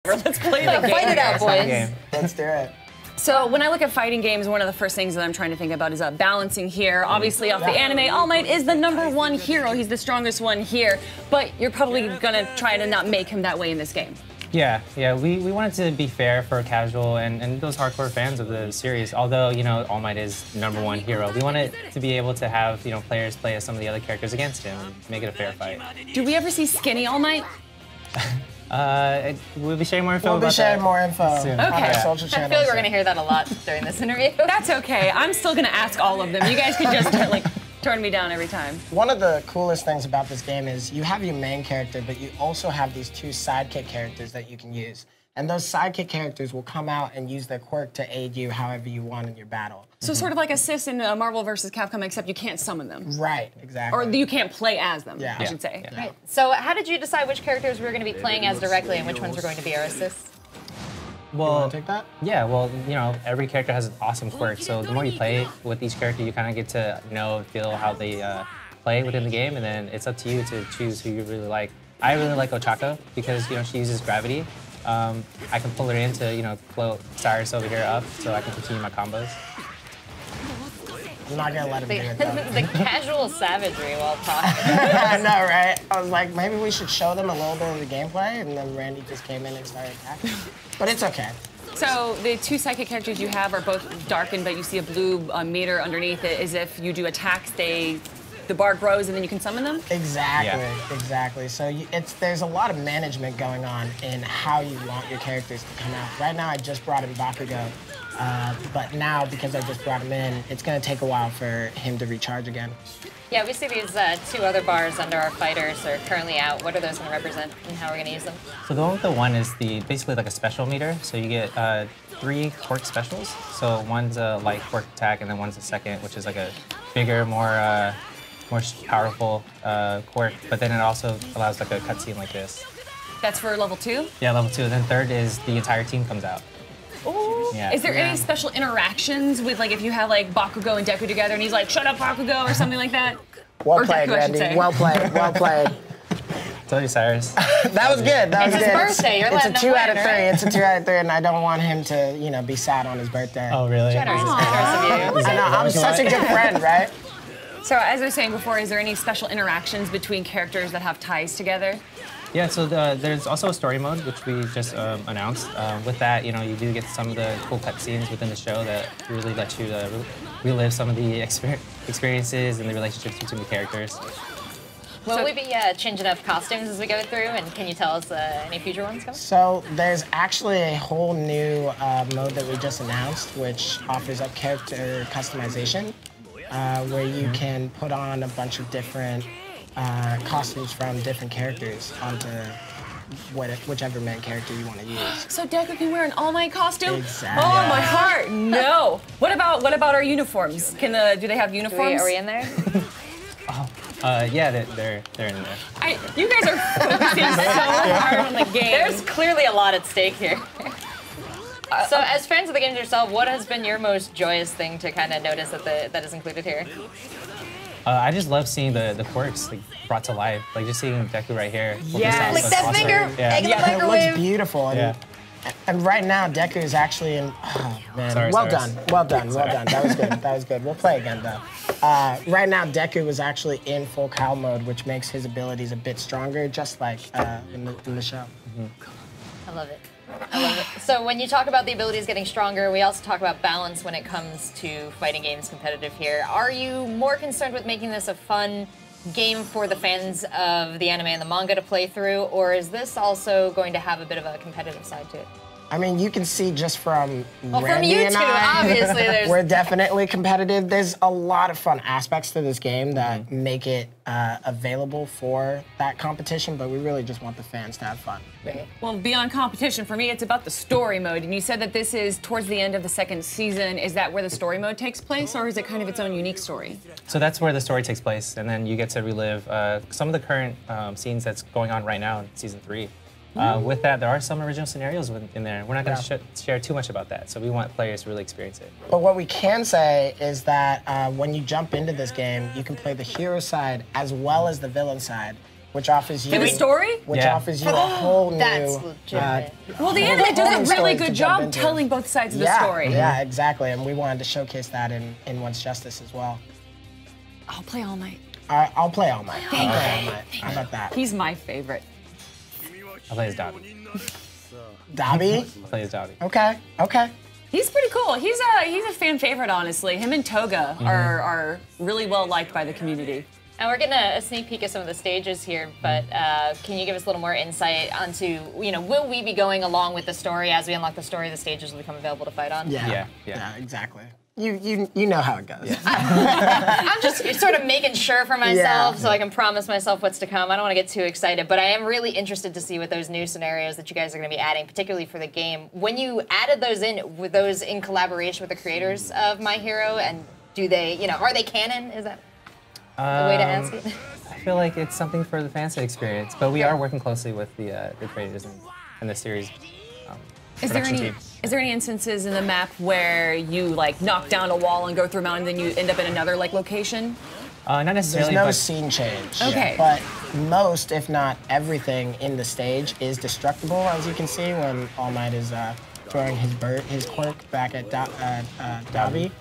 Let's play the game. Fight it out, boys. Let's do it. So when I look at fighting games, one of the first things that I'm trying to think about is balancing here. Obviously, off the anime, All Might is the #1 hero. He's the strongest one here. But you're probably gonna try to not make him that way in this game. Yeah. We wanted to be fair for casual and those hardcore fans of the series. Although, All Might is #1 hero, we wanted to be able to have, players play as some of the other characters against him and make it a fair fight. Do we ever see skinny All Might? We'll be sharing more info We'll be sharing more info soon. Okay. on our social channels. I feel like we're going to hear that a lot during this interview. That's okay. I'm still gonna ask all of them. You guys can just turn me down every time. One of the coolest things about this game is you have your main character, but you also have these 2 sidekick characters that you can use. And those sidekick characters will come out and use their quirk to aid you however you want in your battle. So sort of like Sis in Marvel vs. Capcom, except you can't summon them. Right, exactly. Or you can't play as them, Yeah. I should say. Yeah. Right. So how did you decide which characters we were going to be playing as directly and which ones were going to be our assists? You Well, want to take that? yeah, well, every character has an awesome quirk, so the more you play with each character, you kind of get to feel how they play within the game, and then it's up to you to choose who you really like. I really like Ochako because, she uses gravity. I can pull her in to, float Cyrus over here up so I can continue my combos. I'm not going to let him do it, though. The casual savagery while talking. I know, right? I was like, maybe we should show them a little bit of the gameplay, and then Randy just came in and started attacking. But it's okay. So the 2 psychic characters you have are both darkened, but you see a blue meter underneath it, as if you do attacks, the bar grows and then you can summon them? Exactly, exactly. So there's a lot of management going on in how you want your characters to come out. Right now, I just brought in Bakugo, but now, because I just brought him in, it's going to take a while for him to recharge again. Yeah, we see these 2 other bars under our fighters are currently out. What are those going to represent and how are we going to use them? So the one with the 1 is basically like a special meter. So you get 3 quirk specials. So one's a light quirk attack, and then one's a second, which is like a bigger, more powerful quirk. But then it also allows like a cutscene like this. That's for level 2? Yeah, level 2. And then third is the entire team comes out. Ooh. Yeah. Is there any special interactions with, if you have Bakugo and Deku together and he's like, "Shut up, Bakugo," or something like that? Well Or played, Deku, I should Randy. say. Well played, well played. Told you, Cyrus. That was good. That was It's his good. birthday. You're It's a letting him 2 out win, of 3. right? It's a 2 out of 3, and I don't want him to, be sad on his birthday. Oh, really? Generous of you. I know, I'm such a good friend, right? So as I was saying before, is there any special interactions between characters that have ties together? Yeah, so there's also a story mode, which we just announced. With that, you do get some of the cool cutscenes within the show that really let you relive some of the experiences and the relationships between the characters. Will we be changing up costumes as we go through, and can you tell us any future ones coming? So there's actually a whole new mode that we just announced, which offers up character customization, where you can put on a bunch of different costumes from different characters onto whichever main character you want to use. So Deku can wear an All Might costume? Exactly. Oh, my heart, no. What about our uniforms? Do they have uniforms? Are we in there? Yeah, they're in there. You guys are focusing so hard on the game. There's clearly a lot at stake here. So as fans of the games yourself, what has been your most joyous thing to kind of notice that is included here? I just love seeing the quirks brought to life. Just seeing Deku right here. Yes. Like that finger, Yeah. egg in the It looks microwave. beautiful. And right now, Deku is actually in. Oh man! Sorry, well Cyrus. done, well done, well done. That was good. That was good. We'll play again though. Right now, Deku is actually in full cow mode, which makes his abilities a bit stronger, just like in the show. I love it. I love it. So when you talk about the abilities getting stronger, we also talk about balance when it comes to fighting games competitive here. Are you more concerned with making this a fun game for the fans of the anime and the manga to play through, or is this also going to have a bit of a competitive side to it? I mean, you can see just from Well, from Randy you and two, I, obviously, there's... we're definitely competitive. There's a lot of fun aspects to this game that make it available for that competition, but we really just want the fans to have fun. Right. Well, beyond competition, for me, it's about the story mode. And you said that this is towards the end of the 2nd season. Is that where the story mode takes place, or is it kind of its own unique story? So that's where the story takes place, and then you get to relive some of the current scenes that's going on right now in season 3. With that, there are some original scenarios in there. We're not going to share too much about that, so we want players to really experience it. But what we can say is that when you jump into this game, you can play the hero side as well as the villain side. which offers you For the story? which offers you a whole new. That's legitimate. Well, the anime does a really stories to good jump job into. telling both sides of the Yeah, story. yeah, exactly, and we wanted to showcase that in Once Justice as well. I'll play All Might. I'll play All Might. I'll play All Might. How about that? He's my favorite. I'll play as Dobby. Dobby? I'll play as Dobby. Okay, okay. He's pretty cool. He's a fan favorite, honestly. Him and Toga are really well liked by the community. And we're getting a sneak peek of some of the stages here, but can you give us a little more insight onto, will we be going along with the story as we unlock the story? The stages will become available to fight on. Yeah, exactly. You know how it goes. Yeah. I'm just sort of making sure for myself so I can promise myself what's to come. I don't want to get too excited, but I am really interested to see what those new scenarios that you guys are going to be adding, particularly for the game. When you added those in, were those in collaboration with the creators of My Hero, and do they, are they canon? Is that the way to ask it? I feel like it's something for the fans to experience, but we are working closely with the creators and the series. Is there any instances in the map where you knock down a wall and go through a mountain, and then you end up in another location? Not necessarily. There's no scene change. Okay. But most, if not everything, in the stage is destructible, as you can see when All Might is throwing his quirk back at Dobby.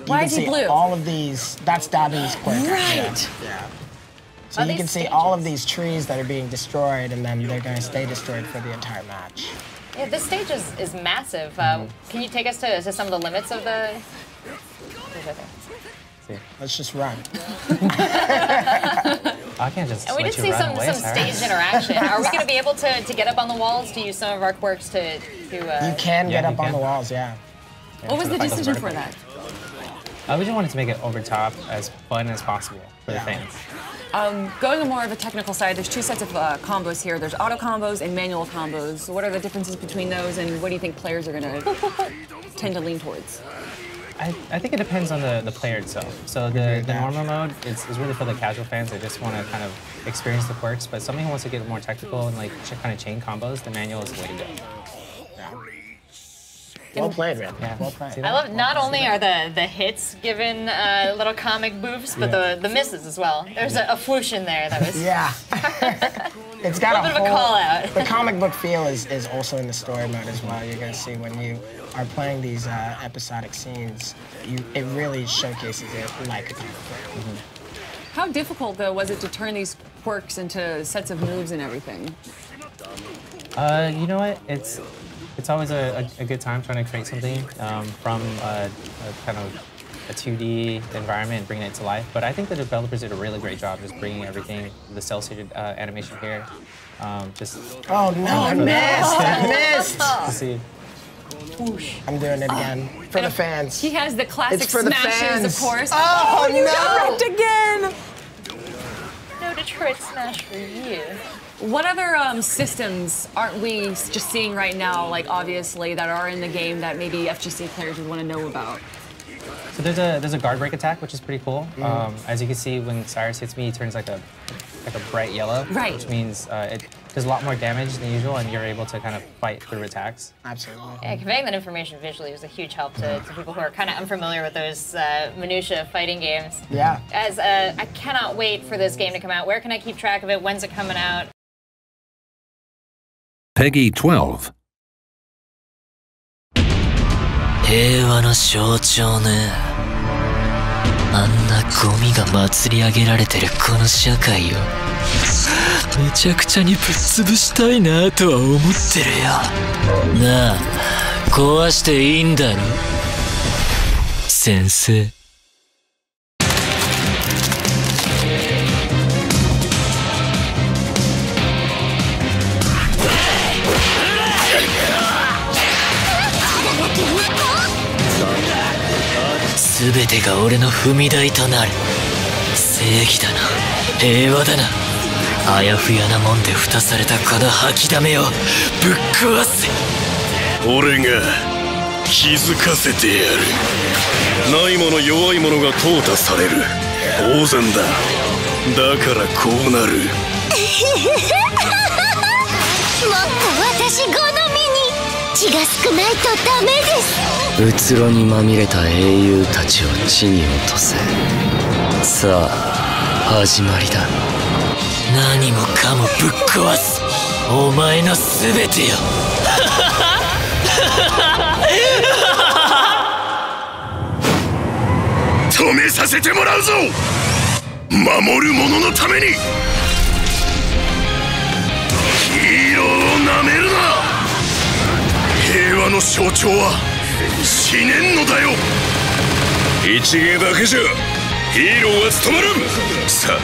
Why is he blue? All of these. That's Dobby's quirk. Right. Yeah. So you can see all of these trees that are being destroyed, and then they're going to stay destroyed for the entire match. Yeah, this stage is massive. Can you take us to some of the limits of the... Let's just run. I can't just. And we did see some stage interaction. Are we going to be able to get up on the walls to use some of our quirks to You can get up on the walls, yeah. What was the decision for that? We just wanted to make it over top, as fun as possible for the fans. Going on more of a technical side, there's two sets of combos here. There's auto combos and manual combos. So what are the differences between those, and what do you think players are going to tend to lean towards? I think it depends on the player itself. So the normal mode is really for the casual fans that just want to kind of experience the quirks, but somebody who wants to get more technical and kind of chain combos, the manual is the way to go. Well played, man. Yeah. Well played. I love not only are the hits given little comic boofs, but the misses as well. There's a whoosh in there that was... Yeah. It's got a bit of a call out. The comic book feel is also in the story mode as well. You're going to see when you are playing these episodic scenes, it really showcases it like a comic book. How difficult, though, was it to turn these quirks into sets of moves and everything? You know what? It's always a good time trying to create something from a kind of a 2D environment and bringing it to life. But I think the developers did a really great job just bringing everything, the cell-shaded animation here. Oh no, I missed! To see. I'm doing it again for the fans. He has the classic It's for the smashes, fans. of course. Oh, you no! got wrecked again! No Detroit smash for you. What other systems aren't we just seeing right now, obviously, that are in the game that maybe FGC players would want to know about? So there's a guard break attack, which is pretty cool. As you can see, when Cyrus hits me, he turns like a bright yellow, right? Which means it does a lot more damage than usual, and you're able to kind of fight through attacks. Absolutely. Yeah, conveying that information visually is a huge help to people who are kind of unfamiliar with those minutia of fighting games. Yeah. As I cannot wait for this game to come out. Where can I keep track of it? When's it coming out? Peggy 12. 平和の象徴ね。あんなゴミが祭り上げられてるこの社会をめちゃくちゃにぶっ潰したいなとは思ってるよ。なあ、壊していいんだろ、先生。全てが俺の踏み台となる。正義だな、平和だな。あやふやなもんで蓋されたこの吐きだめをぶっ壊せ。俺が気づかせてやる。ないもの弱いものが淘汰される。当然だ。だからこうなる。もっと私好みに血が少ないとダメです。うつろにまみれた英雄たちを地に落とせ。さあ始まりだ。何もかもぶっ壊すお前の全てよ。止めさせてもらうぞ。守る者のためにヒーローをなめるな。平和の象徴は死ねんのだよ。一芸だけじゃヒーローは務まらん。さあ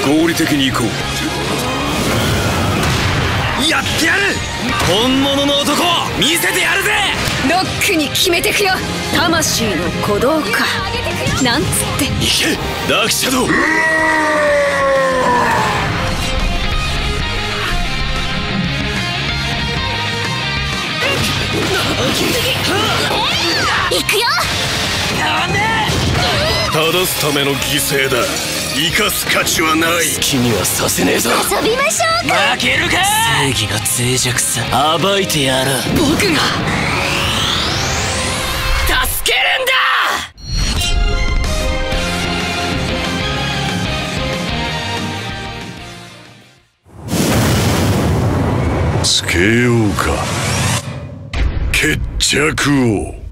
合理的に行こう。やってやる。本物の男見せてやるぜ。ロックに決めてくよ。魂の鼓動かなんつって。行けダークシャドウ。行くよ。正すための犠牲だ。生かす価値はない。好きにはさせねえぞ。遊びましょうか。負けるか。正義の脆弱さ暴いてやる。僕が助けるんだ。つけようか決着を。